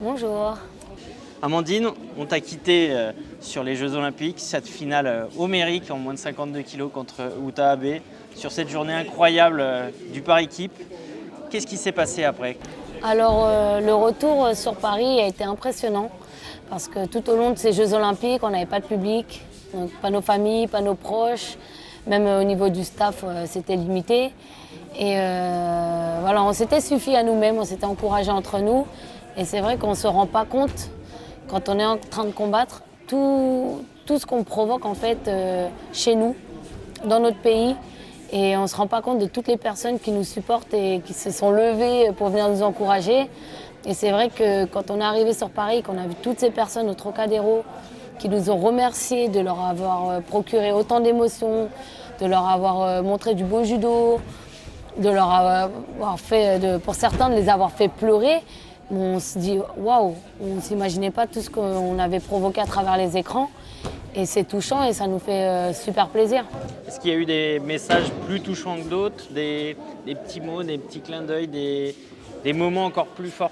Bonjour. Amandine, on t'a quitté sur les Jeux Olympiques, cette finale homérique en moins de 52 kg contre Uta Abe, sur cette journée incroyable du par équipe. Qu'est-ce qui s'est passé après? Alors le retour sur Paris a été impressionnant parce que tout au long de ces Jeux Olympiques, on n'avait pas de public, donc pas nos familles, pas nos proches, même au niveau du staff, c'était limité. Et voilà, on s'était suffi à nous-mêmes, on s'était encouragés entre nous. Et c'est vrai qu'on ne se rend pas compte, quand on est en train de combattre, tout ce qu'on provoque en fait chez nous, dans notre pays. Et on ne se rend pas compte de toutes les personnes qui nous supportent et qui se sont levées pour venir nous encourager. Et c'est vrai que quand on est arrivé sur Paris, qu'on a vu toutes ces personnes au Trocadéro qui nous ont remerciés de leur avoir procuré autant d'émotions, de leur avoir montré du beau judo, de leur avoir fait, pour certains, de les avoir fait pleurer, on se dit waouh, on ne s'imaginait pas tout ce qu'on avait provoqué à travers les écrans. Et c'est touchant et ça nous fait super plaisir. Est-ce qu'il y a eu des messages plus touchants que d'autres, des petits mots, des petits clins d'œil, des moments encore plus forts?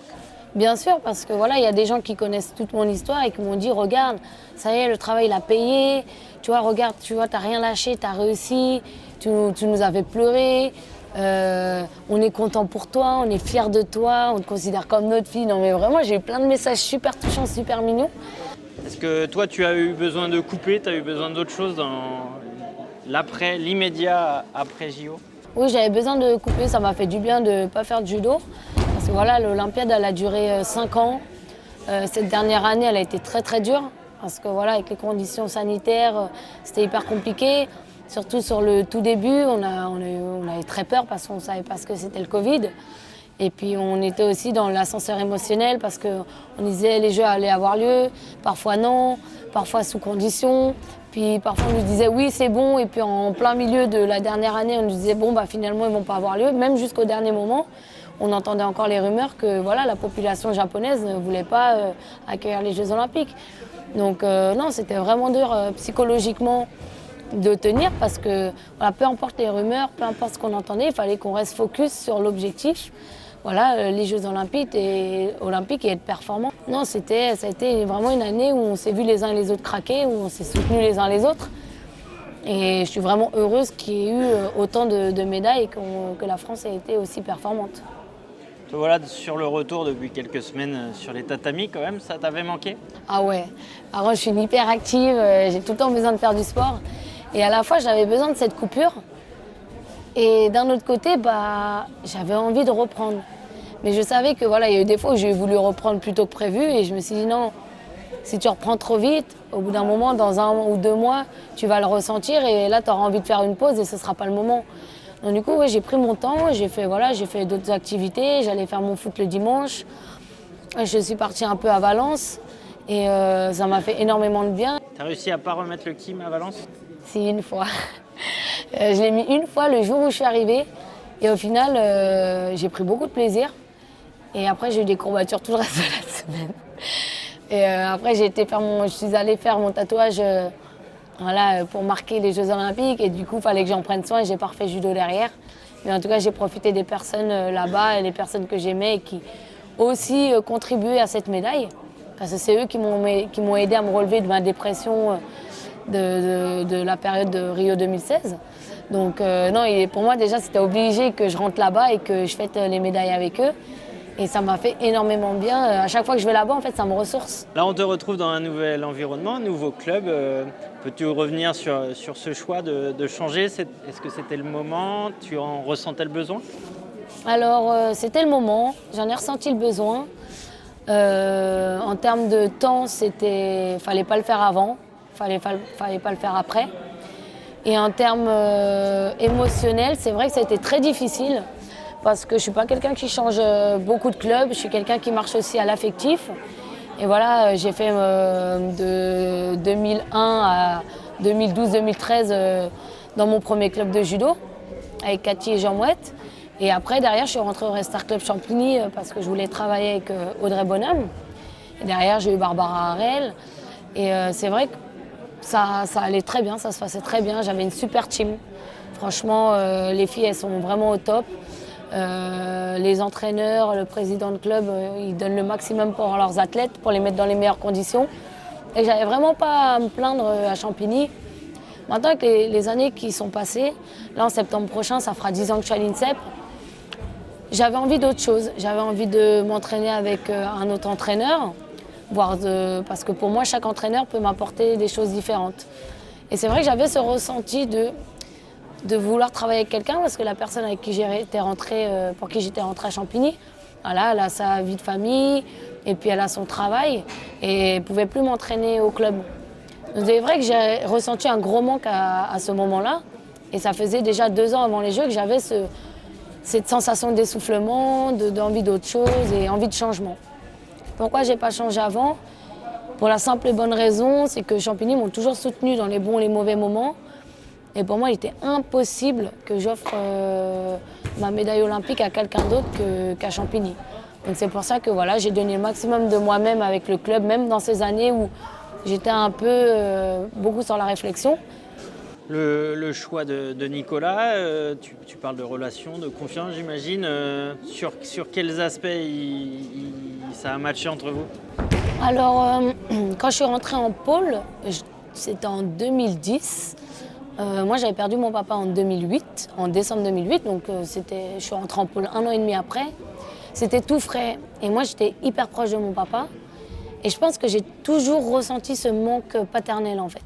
Bien sûr, parce que voilà, il y a des gens qui connaissent toute mon histoire et qui m'ont dit regarde, ça y est, le travail il a payé, tu vois, regarde, tu vois, t'as rien lâché, t'as réussi, tu nous as fait pleurer, on est content pour toi, on est fiers de toi, on te considère comme notre fille. Non mais vraiment, j'ai eu plein de messages super touchants, super mignons. Est-ce que toi tu as eu besoin de couper, tu as eu besoin d'autre chose dans l'après, l'immédiat après JO? Oui, j'avais besoin de couper, ça m'a fait du bien de ne pas faire de judo. Parce que voilà, l'Olympiade, elle a duré 5 ans. Cette dernière année, elle a été très très dure. Parce que voilà, avec les conditions sanitaires, c'était hyper compliqué. Surtout sur le tout début, on avait très peur parce qu'on ne savait pas ce que c'était le Covid. Et puis on était aussi dans l'ascenseur émotionnel parce qu'on disait les Jeux allaient avoir lieu, parfois non, parfois sous conditions. Puis parfois on nous disait oui c'est bon et puis en plein milieu de la dernière année on nous disait bon bah finalement ils vont pas avoir lieu. Même jusqu'au dernier moment on entendait encore les rumeurs que voilà, la population japonaise ne voulait pas accueillir les Jeux Olympiques. Donc non, c'était vraiment dur psychologiquement de tenir parce que voilà, peu importe les rumeurs, peu importe ce qu'on entendait, il fallait qu'on reste focus sur l'objectif. Voilà, les Jeux Olympiques et être performant. Non, ça a été vraiment une année où on s'est vus les uns et les autres craquer, où on s'est soutenus les uns les autres. Et je suis vraiment heureuse qu'il y ait eu autant de médailles et que la France ait été aussi performante. Voilà, sur le retour depuis quelques semaines sur les tatamis quand même, ça t'avait manqué? Ah ouais, alors, je suis une hyper active, j'ai tout le temps besoin de faire du sport. Et à la fois, j'avais besoin de cette coupure. Et d'un autre côté, j'avais envie de reprendre. Mais je savais que voilà, il y a eu des fois où j'ai voulu reprendre plus tôt que prévu et je me suis dit non, si tu reprends trop vite, au bout d'un moment, dans 1 ou 2 mois, tu vas le ressentir et là, tu auras envie de faire une pause et ce ne sera pas le moment. Donc du coup, ouais, j'ai pris mon temps, j'ai fait d'autres activités, j'allais faire mon foot le dimanche. Je suis partie un peu à Valence et ça m'a fait énormément de bien. Tu as réussi à pas remettre le Kim à Valence? Si, une fois. Je l'ai mis une fois le jour où je suis arrivée. Et au final, j'ai pris beaucoup de plaisir. Et après, j'ai eu des courbatures tout le reste de la semaine. Et après, je suis allée faire mon tatouage voilà, pour marquer les Jeux Olympiques. Et du coup, il fallait que j'en prenne soin et j'ai pas refait judo derrière. Mais en tout cas, j'ai profité des personnes là-bas et les personnes que j'aimais et qui ont aussi contribué à cette médaille. Parce que c'est eux qui m'ont aidé à me relever de ma dépression de la période de Rio 2016. Donc non, pour moi déjà c'était obligé que je rentre là-bas et que je fête les médailles avec eux. Et ça m'a fait énormément bien. À chaque fois que je vais là-bas, en fait, ça me ressource. Là, on te retrouve dans un nouvel environnement, un nouveau club. Peux-tu revenir sur ce choix de changer? Est-ce que c'était le moment? Tu en ressentais le besoin? Alors c'était le moment, j'en ai ressenti le besoin. En termes de temps, fallait pas le faire avant, fallait pas le faire après. Et en termes émotionnels, c'est vrai que ça a été très difficile parce que je ne suis pas quelqu'un qui change beaucoup de clubs, je suis quelqu'un qui marche aussi à l'affectif. Et voilà, j'ai fait de 2001 à 2012-2013 dans mon premier club de judo avec Cathy et Jean Mouette. Et après, derrière, je suis rentrée au Star Club Champigny parce que je voulais travailler avec Audrey Bonhomme. Et derrière, j'ai eu Barbara Harel. Et c'est vrai que ça allait très bien, ça se passait très bien. J'avais une super team. Franchement, les filles, elles sont vraiment au top. Les entraîneurs, le président de club, ils donnent le maximum pour leurs athlètes, pour les mettre dans les meilleures conditions. Et j'avais vraiment pas à me plaindre à Champigny. Maintenant, avec les années qui sont passées, là en septembre prochain, ça fera 10 ans que je suis à l'INSEP, j'avais envie d'autre chose. J'avais envie de m'entraîner avec un autre entraîneur, parce que pour moi, chaque entraîneur peut m'apporter des choses différentes. Et c'est vrai que j'avais ce ressenti de vouloir travailler avec quelqu'un, parce que la personne avec qui pour qui j'étais rentrée à Champigny, voilà, elle a sa vie de famille, et puis elle a son travail, et elle ne pouvait plus m'entraîner au club. Donc c'est vrai que j'ai ressenti un gros manque à ce moment-là, et ça faisait déjà 2 ans avant les Jeux que j'avais cette sensation d'essoufflement, d'envie d'autre chose et envie de changement. Pourquoi je n'ai pas changé avant? Pour la simple et bonne raison, c'est que Champigny m'ont toujours soutenue dans les bons et les mauvais moments. Et pour moi, il était impossible que j'offre ma médaille olympique à quelqu'un d'autre qu'à Champigny. Donc c'est pour ça que voilà, j'ai donné le maximum de moi-même avec le club, même dans ces années où j'étais un peu beaucoup sur la réflexion. Le choix de Nicolas, tu parles de relation, de confiance, j'imagine. Sur quels aspects ça a matché entre vous? Alors, quand je suis rentrée en pôle, c'était en 2010. Moi, j'avais perdu mon papa en 2008, en décembre 2008. Donc, je suis rentrée en pôle 1 an et demi après. C'était tout frais. Et moi, j'étais hyper proche de mon papa. Et je pense que j'ai toujours ressenti ce manque paternel, en fait.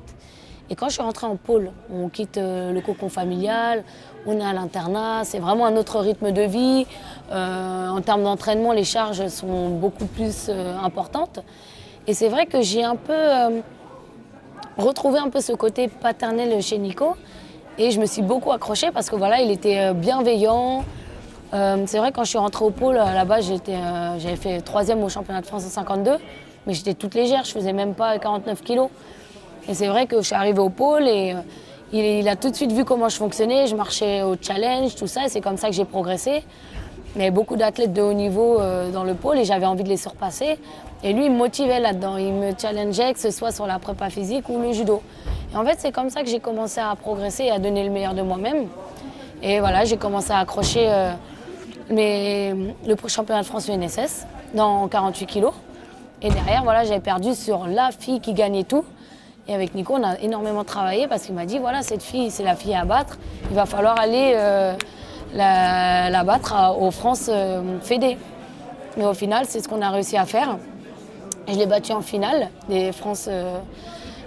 Et quand je suis rentrée en pôle, on quitte le cocon familial, on est à l'internat, c'est vraiment un autre rythme de vie. En termes d'entraînement, les charges sont beaucoup plus importantes. Et c'est vrai que j'ai un peu retrouvé un peu ce côté paternel chez Nico. Et je me suis beaucoup accrochée parce que voilà, il était bienveillant. C'est vrai que quand je suis rentrée au pôle, là-bas, j'avais fait 3e au championnat de France en 52, mais j'étais toute légère, je faisais même pas 49 kilos. Et c'est vrai que je suis arrivée au pôle et il a tout de suite vu comment je fonctionnais. Je marchais au challenge, tout ça, et c'est comme ça que j'ai progressé. Il y avait beaucoup d'athlètes de haut niveau dans le pôle et j'avais envie de les surpasser. Et lui, il me motivait là-dedans. Il me challengeait, que ce soit sur la prépa physique ou le judo. Et en fait, c'est comme ça que j'ai commencé à progresser et à donner le meilleur de moi-même. Et voilà, j'ai commencé à accrocher le championnat de France UNSS dans 48 kilos. Et derrière, voilà, j'avais perdu sur la fille qui gagnait tout. Et avec Nico, on a énormément travaillé parce qu'il m'a dit, voilà, cette fille, c'est la fille à battre. Il va falloir aller la battre aux France Fédé. Mais au final, c'est ce qu'on a réussi à faire. Et je l'ai battue en finale des France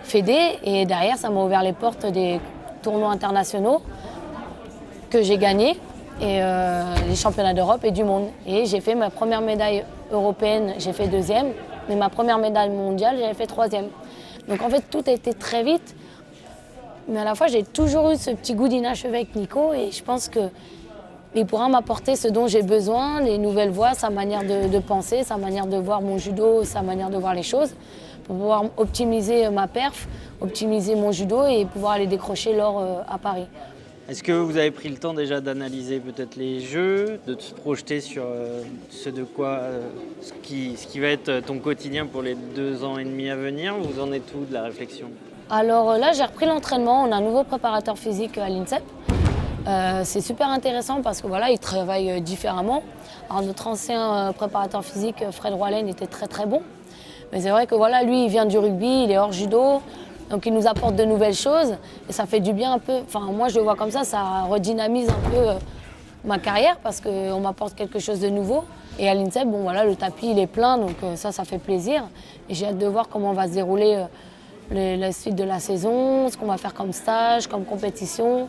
Fédé. Et derrière, ça m'a ouvert les portes des tournois internationaux que j'ai gagnés. Et les championnats d'Europe et du monde. Et j'ai fait ma première médaille européenne, j'ai fait 2e. Mais ma première médaille mondiale, j'avais fait 3e. Donc en fait, tout a été très vite. Mais à la fois, j'ai toujours eu ce petit goût d'inachevé avec Nico. Et je pense qu'il pourra m'apporter ce dont j'ai besoin, les nouvelles voies, sa manière de penser, sa manière de voir mon judo, sa manière de voir les choses, pour pouvoir optimiser ma perf, optimiser mon judo et pouvoir aller décrocher l'or à Paris. Est-ce que vous avez pris le temps déjà d'analyser peut-être les jeux, de se projeter sur ce qui va être ton quotidien pour les 2 ans et demi à venir? Vous en êtes où de la réflexion? Alors là, j'ai repris l'entraînement. On a un nouveau préparateur physique à l'INSEP. C'est super intéressant parce que voilà, il travaille différemment. Alors, notre ancien préparateur physique, Fred Roalen, était très très bon. Mais c'est vrai que voilà, lui, il vient du rugby, il est hors judo. Donc il nous apporte de nouvelles choses et ça fait du bien un peu. Enfin, moi, je le vois comme ça redynamise un peu ma carrière parce qu'on m'apporte quelque chose de nouveau. Et à l'INSEP, bon, voilà, le tapis, il est plein, donc ça fait plaisir. Et j'ai hâte de voir comment va se dérouler la suite de la saison, ce qu'on va faire comme stage, comme compétition.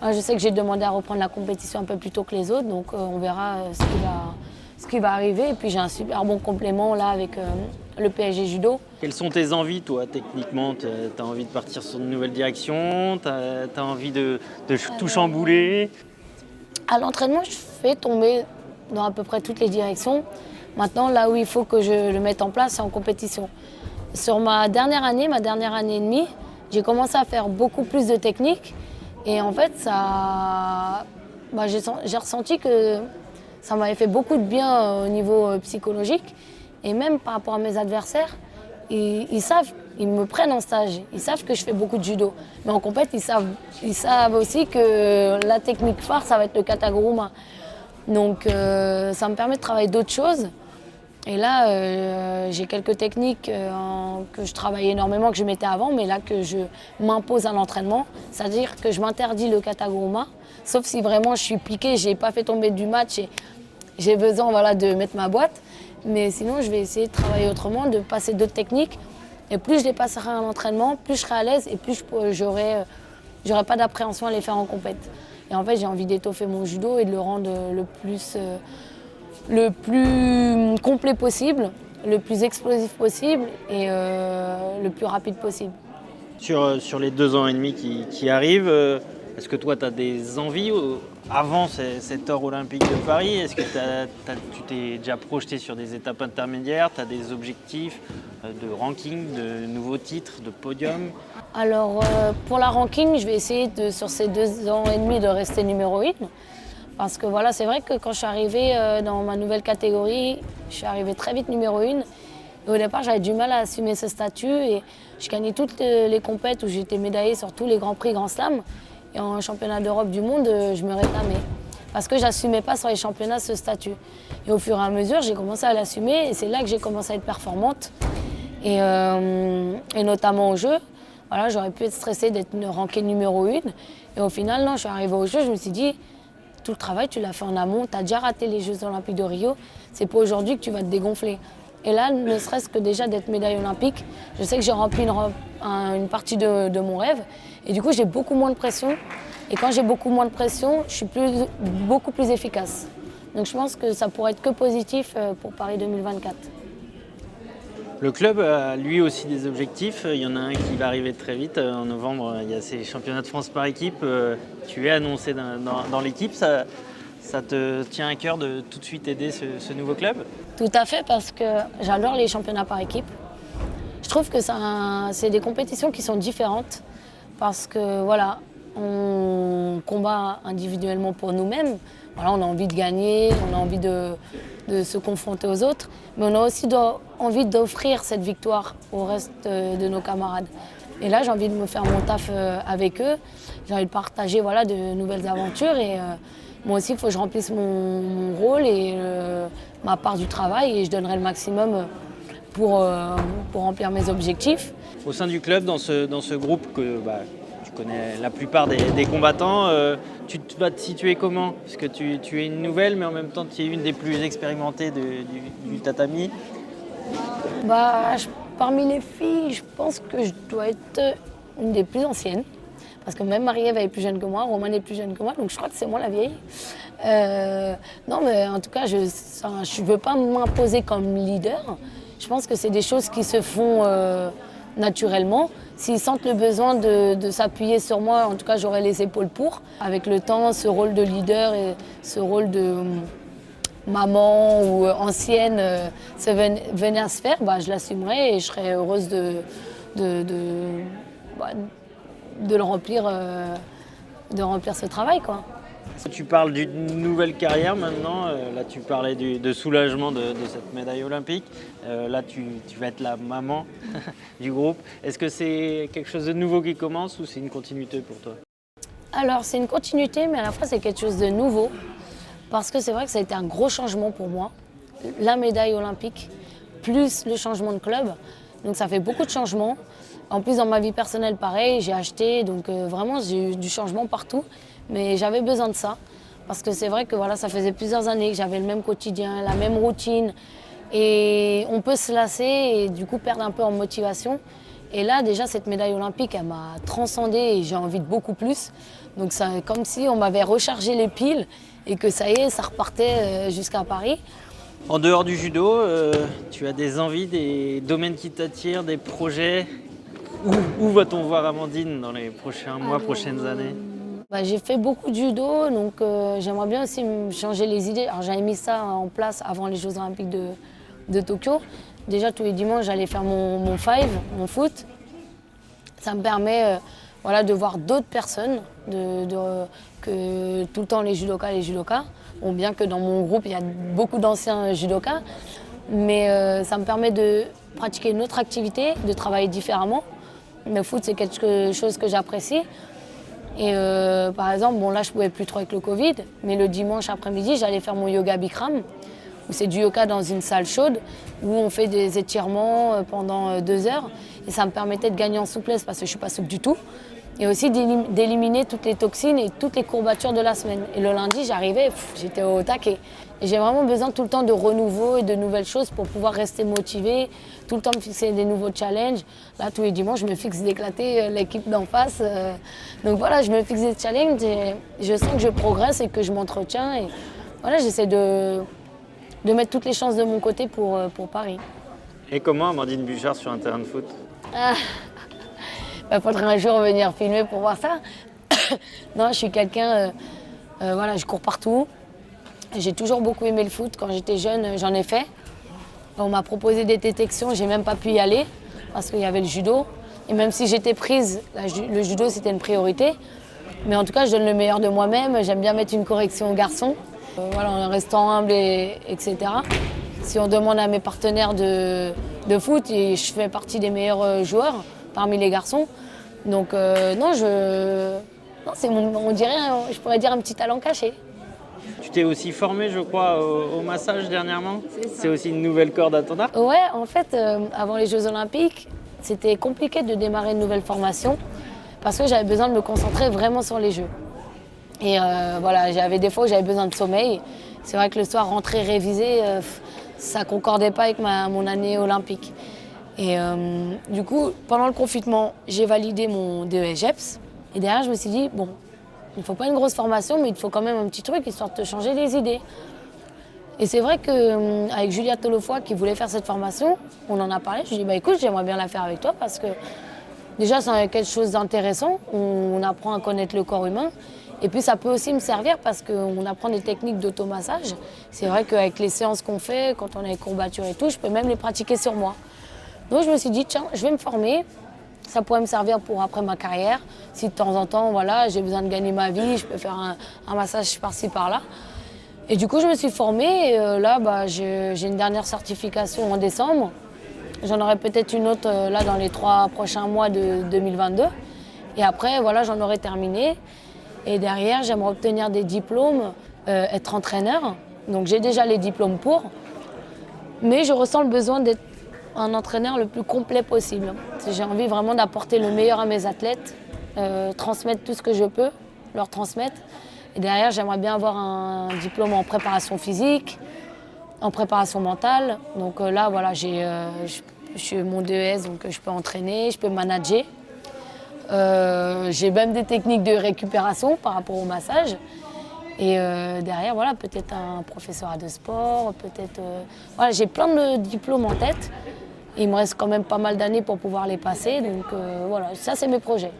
Je sais que j'ai demandé à reprendre la compétition un peu plus tôt que les autres, donc on verra ce qui va arriver. Et puis j'ai un super bon complément là avec le PSG Judo. Quelles sont tes envies, toi, techniquement? Tu as envie de partir sur une nouvelle direction? Tu as envie de tout chambouler? À l'entraînement, je fais tomber dans à peu près toutes les directions. Maintenant, là où il faut que je le mette en place, c'est en compétition. Sur ma dernière année et demie, j'ai commencé à faire beaucoup plus de technique. Et en fait, j'ai ressenti que ça m'avait fait beaucoup de bien au niveau psychologique. Et même par rapport à mes adversaires, ils me prennent en stage. Ils savent que je fais beaucoup de judo. Mais en compète, ils savent aussi que la technique phare, ça va être le kataguruma. Donc ça me permet de travailler d'autres choses. Et là, j'ai quelques techniques que je travaille énormément, que je mettais avant, mais là que je m'impose à l'entraînement. C'est-à-dire que je m'interdis le kataguruma, sauf si vraiment je suis piquée, je n'ai pas fait tomber du match et j'ai besoin voilà, de mettre ma boîte. Mais sinon, je vais essayer de travailler autrement, de passer d'autres techniques. Et plus je les passerai à l'entraînement, plus je serai à l'aise et plus j'aurai pas d'appréhension à les faire en compète. Et en fait, j'ai envie d'étoffer mon judo et de le rendre le plus complet possible, le plus explosif possible et le plus rapide possible. Sur les 2 ans et demi qui arrivent, est-ce que toi tu as des envies avant cet or olympique de Paris? Est-ce que tu t'es déjà projeté sur des étapes intermédiaires? Tu as des objectifs de ranking, de nouveaux titres, de podium? Alors pour la ranking, je vais essayer sur ces 2 ans et demi de rester numéro 1. Parce que voilà, c'est vrai que quand je suis arrivée dans ma nouvelle catégorie, je suis arrivée très vite numéro 1. Et au départ, j'avais du mal à assumer ce statut et je gagnais toutes les compètes où j'étais médaillée sur tous les grands prix Grand Slam. Et en championnat d'Europe du monde, je me réclamais. Parce que je n'assumais pas sur les championnats ce statut. Et au fur et à mesure, j'ai commencé à l'assumer et c'est là que j'ai commencé à être performante. Et notamment au jeu. Voilà, j'aurais pu être stressée d'être rankée numéro 1. Et au final, non, je suis arrivée au jeu, je me suis dit, tout le travail, tu l'as fait en amont, tu as déjà raté les Jeux Olympiques de Rio, c'est pas aujourd'hui que tu vas te dégonfler. Et là, ne serait-ce que déjà d'être médaille olympique, je sais que j'ai rempli une partie de mon rêve. Et du coup, j'ai beaucoup moins de pression. Et quand j'ai beaucoup moins de pression, je suis beaucoup plus efficace. Donc je pense que ça pourrait être que positif pour Paris 2024. Le club a lui aussi des objectifs. Il y en a un qui va arriver très vite. En novembre, il y a ces championnats de France par équipe. Tu es annoncé dans l'équipe. Ça te tient à cœur de tout de suite aider ce nouveau club? Tout à fait, parce que j'adore les championnats par équipe. Je trouve que c'est des compétitions qui sont différentes. Parce que voilà, on combat individuellement pour nous-mêmes. Voilà, on a envie de gagner, on a envie de se confronter aux autres, mais on a aussi envie d'offrir cette victoire au reste de nos camarades. Et là, j'ai envie de me faire mon taf avec eux, j'ai envie de partager voilà, de nouvelles aventures et moi aussi, il faut que je remplisse mon rôle et ma part du travail et je donnerai le maximum pour remplir mes objectifs. Au sein du club, dans ce groupe que tu connais la plupart des combattants, tu vas te situer comment? Parce que tu es une nouvelle, mais en même temps, tu es une des plus expérimentées du tatami. Parmi les filles, je pense que je dois être une des plus anciennes. Parce que même Marie-Ève est plus jeune que moi, Romane est plus jeune que moi, donc je crois que c'est moi la vieille. Non, mais en tout cas, je ne veux pas m'imposer comme leader. Je pense que c'est des choses qui se font naturellement. S'ils sentent le besoin de s'appuyer sur moi, en tout cas, j'aurai les épaules pour. Avec le temps, ce rôle de leader et ce rôle de maman ou ancienne venait à se faire, je l'assumerai et je serai heureuse de remplir ce travail, quoi. Tu parles d'une nouvelle carrière maintenant, là tu parlais de soulagement de cette médaille olympique, là tu vas être la maman du groupe. Est-ce que c'est quelque chose de nouveau qui commence ou c'est une continuité pour toi? Alors c'est une continuité mais à la fois c'est quelque chose de nouveau parce que c'est vrai que ça a été un gros changement pour moi, la médaille olympique plus le changement de club, donc ça fait beaucoup de changements. En plus dans ma vie personnelle pareil, j'ai acheté, donc vraiment j'ai eu du changement partout. Mais j'avais besoin de ça, parce que c'est vrai que voilà, ça faisait plusieurs années que j'avais le même quotidien, la même routine. Et on peut se lasser et du coup perdre un peu en motivation. Et là, déjà, cette médaille olympique, elle m'a transcendée et j'ai envie de beaucoup plus. Donc c'est comme si on m'avait rechargé les piles et que ça y est, ça repartait jusqu'à Paris. En dehors du judo, tu as des envies, des domaines qui t'attirent, des projets? Où va-t-on voir Amandine dans les prochains mois, prochaines années? J'ai fait beaucoup de judo, donc j'aimerais bien aussi me changer les idées. Alors j'avais mis ça en place avant les Jeux Olympiques de Tokyo. Déjà tous les dimanches, j'allais faire mon five, mon foot. Ça me permet de voir d'autres personnes, que tout le temps les judokas. Bon, bien que dans mon groupe, il y a beaucoup d'anciens judokas, mais ça me permet de pratiquer une autre activité, de travailler différemment. Le foot, c'est quelque chose que j'apprécie. Et par exemple, bon là je pouvais plus trop avec le Covid, mais le dimanche après-midi, j'allais faire mon yoga Bikram, où c'est du yoga dans une salle chaude, où on fait des étirements pendant 2 heures. Et ça me permettait de gagner en souplesse parce que je ne suis pas souple du tout. Et aussi d'éliminer toutes les toxines et toutes les courbatures de la semaine. Et le lundi, j'arrivais, j'étais au taquet. Et j'ai vraiment besoin tout le temps de renouveau et de nouvelles choses pour pouvoir rester motivée, tout le temps me fixer des nouveaux challenges. Là, tous les dimanches, je me fixe d'éclater l'équipe d'en face. Donc voilà, je me fixe des challenges et je sens que je progresse et que je m'entretiens. Et voilà, j'essaie de mettre toutes les chances de mon côté pour Paris. Et comment Amandine Bouchard sur un terrain de foot? Il faudrait un jour venir filmer pour voir ça. Non, je suis quelqu'un, voilà, je cours partout. J'ai toujours beaucoup aimé le foot. Quand j'étais jeune, j'en ai fait. On m'a proposé des détections, j'ai même pas pu y aller parce qu'il y avait le judo. Et même si j'étais prise, le judo c'était une priorité. Mais en tout cas, je donne le meilleur de moi-même. J'aime bien mettre une correction aux garçons. Voilà, en restant humble, etc. Si on demande à mes partenaires de foot, et je fais partie des meilleurs joueurs parmi les garçons. Donc non, c'est on dirait, je pourrais dire un petit talent caché. Tu t'es aussi formée, je crois, au massage dernièrement. C'est aussi une nouvelle corde à ton arc. Ouais, en fait, avant les Jeux Olympiques, c'était compliqué de démarrer une nouvelle formation parce que j'avais besoin de me concentrer vraiment sur les Jeux. Et voilà, j'avais des fois où j'avais besoin de sommeil. C'est vrai que le soir, rentrer réviser, ça concordait pas avec mon année olympique. Et du coup, pendant le confinement, j'ai validé mon DES GEPS. Et derrière, je me suis dit, bon, il ne faut pas une grosse formation, mais il faut quand même un petit truc histoire de te changer les idées. Et c'est vrai qu'avec Julia Tolofoy qui voulait faire cette formation, on en a parlé. Je lui ai dit, bah, écoute, j'aimerais bien la faire avec toi parce que déjà, c'est quelque chose d'intéressant. On apprend à connaître le corps humain. Et puis, ça peut aussi me servir parce qu'on apprend des techniques d'automassage. C'est vrai qu'avec les séances qu'on fait, quand on a les courbatures et tout, je peux même les pratiquer sur moi. Donc, je me suis dit, tiens, je vais me former. Ça pourrait me servir pour après ma carrière. Si de temps en temps, voilà, j'ai besoin de gagner ma vie, je peux faire un massage par-ci, par-là. Et du coup, je me suis formée. Et là, j'ai une dernière certification en décembre. J'en aurai peut-être une autre là dans les 3 prochains mois de 2022. Et après, voilà, j'en aurai terminé. Et derrière, j'aimerais obtenir des diplômes, être entraîneur. Donc j'ai déjà les diplômes pour. Mais je ressens le besoin d'être un entraîneur le plus complet possible. J'ai envie vraiment d'apporter le meilleur à mes athlètes, transmettre tout ce que je peux, leur transmettre. Et derrière, j'aimerais bien avoir un diplôme en préparation physique, en préparation mentale. Donc là, voilà, j'ai mon DES, donc je peux entraîner, je peux manager. J'ai même des techniques de récupération par rapport au massage. Et derrière, voilà, peut-être un professorat de sport, peut-être... voilà, j'ai plein de diplômes en tête. Et il me reste quand même pas mal d'années pour pouvoir les passer. Donc voilà, ça, c'est mes projets.